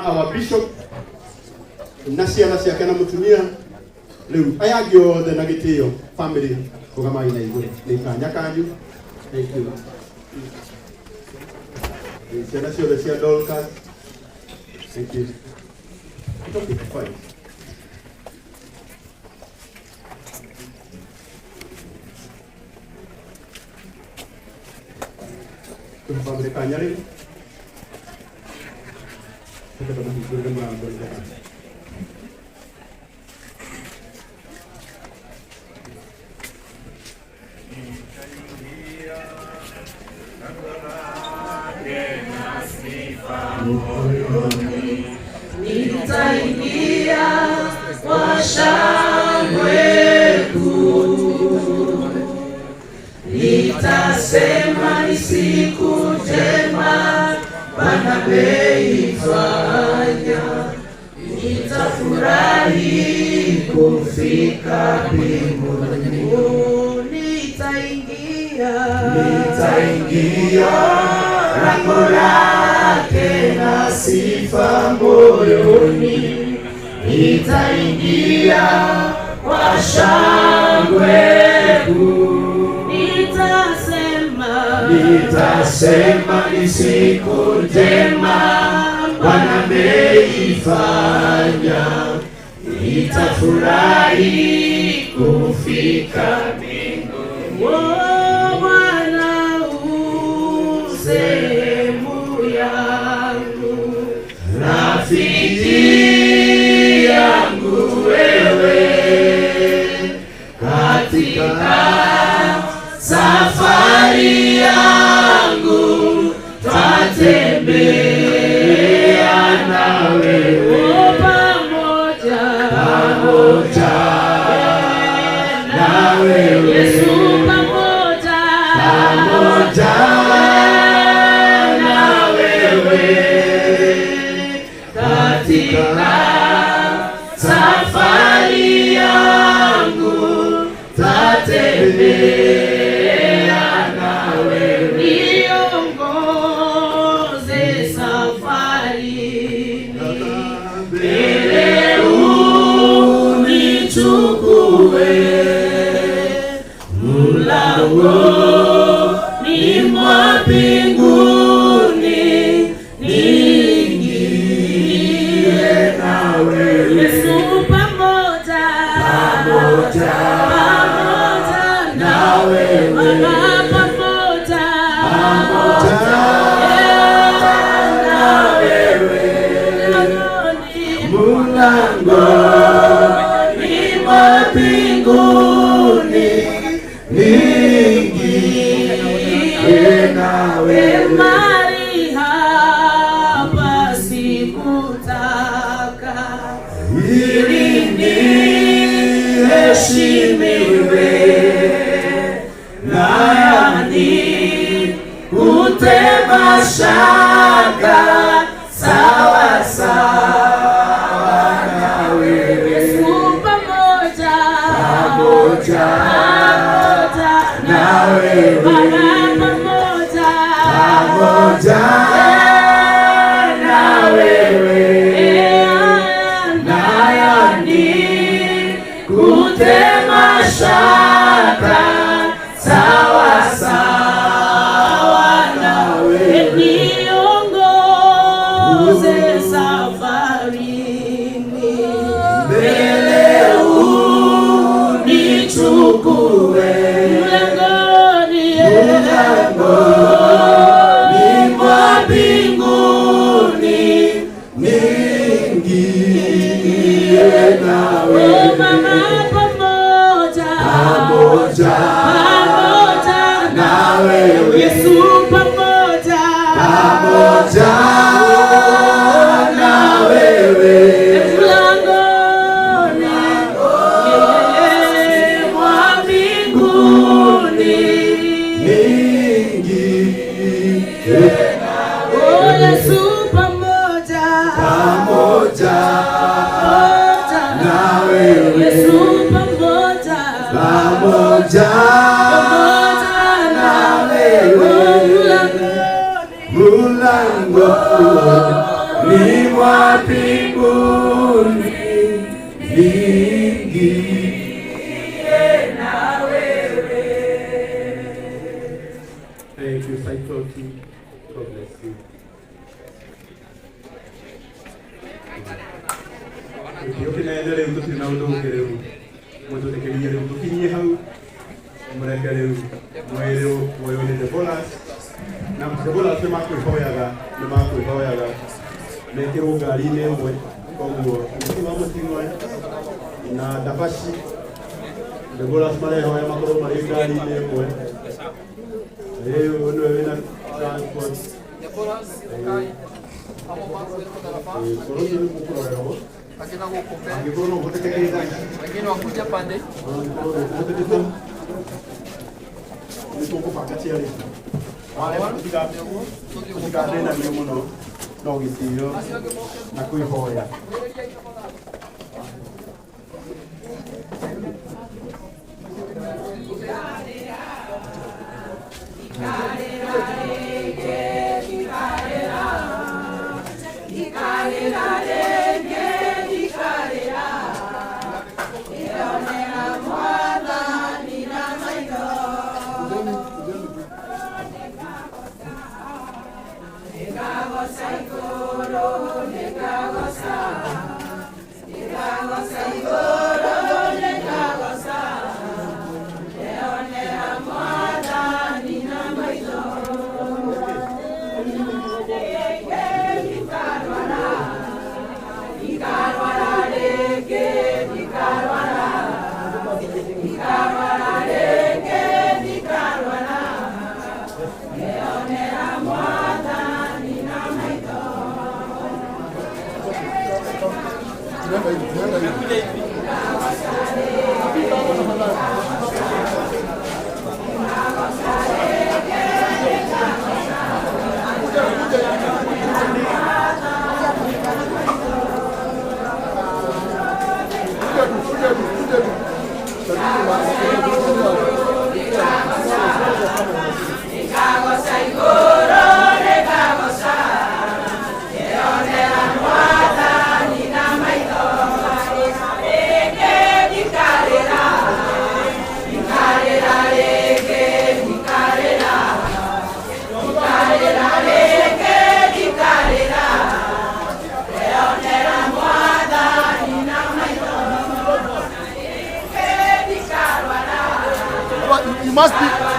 our bishop nasia kana mutumia leu ayagyo the nagitio family kugama ina igo ni kanya kanyu. Thank you. Senasio de sia Dolcas. Thank you. Okay, fine. Tumpang de kanya rin. Kita dapat bergembang bergembang. Nitaingia kwa shangwe kuu, nitasema ni siku njema Bwana ameifanya, nitafurahi kufika mbinguni. Nitaingia lango lake na sifa moyoni, nitaingia kwa shangwe kuu, nitasema ni siku njema Bwana ameifanya, nitafurahi kufika mbinguni. Sehemu yangu, rafiki yangu wewe, katika safari yangu tatembea na wewe, pamoja na wewe Yesu, pamoja katika safari yangu tatembea nawe, niongoze safarini, mbele unichukue, mlangoni mwa mbinguni niingie nawe Yesu, pamoja na wewe, pamoja na wewe, mlangoni mwa mbinguni niingie nawe. Mahali hapa sikutaka ili niheshimiwe, nani kutema shaka sawa na wewe Yesu, pamoja na wewe, pamoja na wewe, nayani kutema shaka sawa na wewe, niongoze safarini, mbele unichukue, mlangoni mwa mbinguni niingie nawe, pamoja na wewe Yesu, pamoja na wewe, mlangoni mwa mbinguni niingie nawe Yesu, pamoja na wewe Yesu, pamoja na wewe, mlangoni mwa wa mbinguni niingie na wewe. Thank you, Saitoti. God bless you. Yo kinaendelea leo tunaondoka leo. Mtu tekelea leo tukinyia hau. Mreka leo moyo ni Debola. Na Debola sema kuihoyaga, na mako kuihoyaga. Nekero gari ne mwe kongo. Ni mama tingwa na dabashi. Debola smale hoya makoro mari gari ne mwe. Leo ndio wena transport. Debola kai amo bako de la paz. Koroni ni mukuro leo. Akina go kombe. Akina go kutekeleza. Akina wakuja pande. Niko kwa kati yale. Wale kutika tena ndio mno. No gitio. Na kuihoya. must be very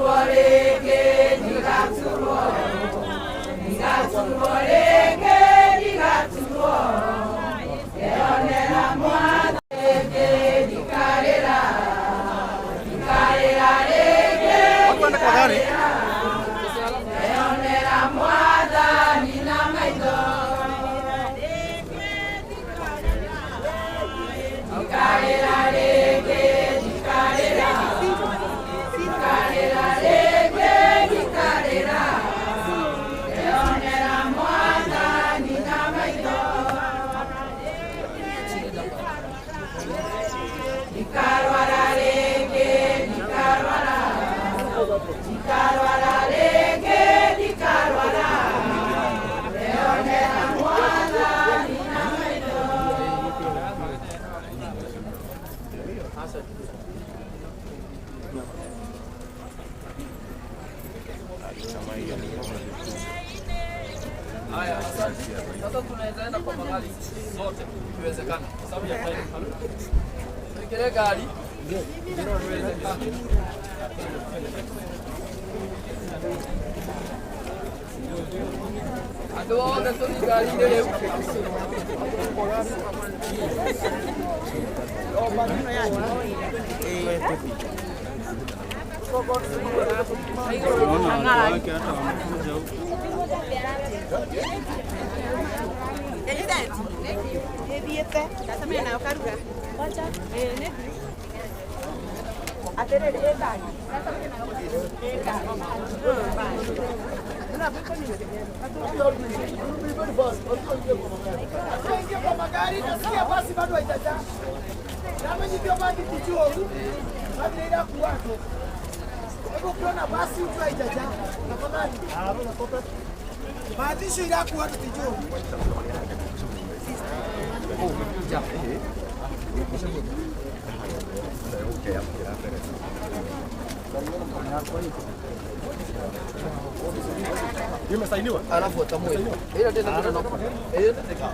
Ore Haya, asante. Sasa tunaweza enda kwa magari zote ikiwezekana. Sababu ya time. Nikile gari. Ndio iwezekana. Ado na to ni gari ile. Oh, maneno yake. Maadhisho irakuwa tutijua. Imesainiwa? Alafu atamwe. Ile tena tena. Ile tena.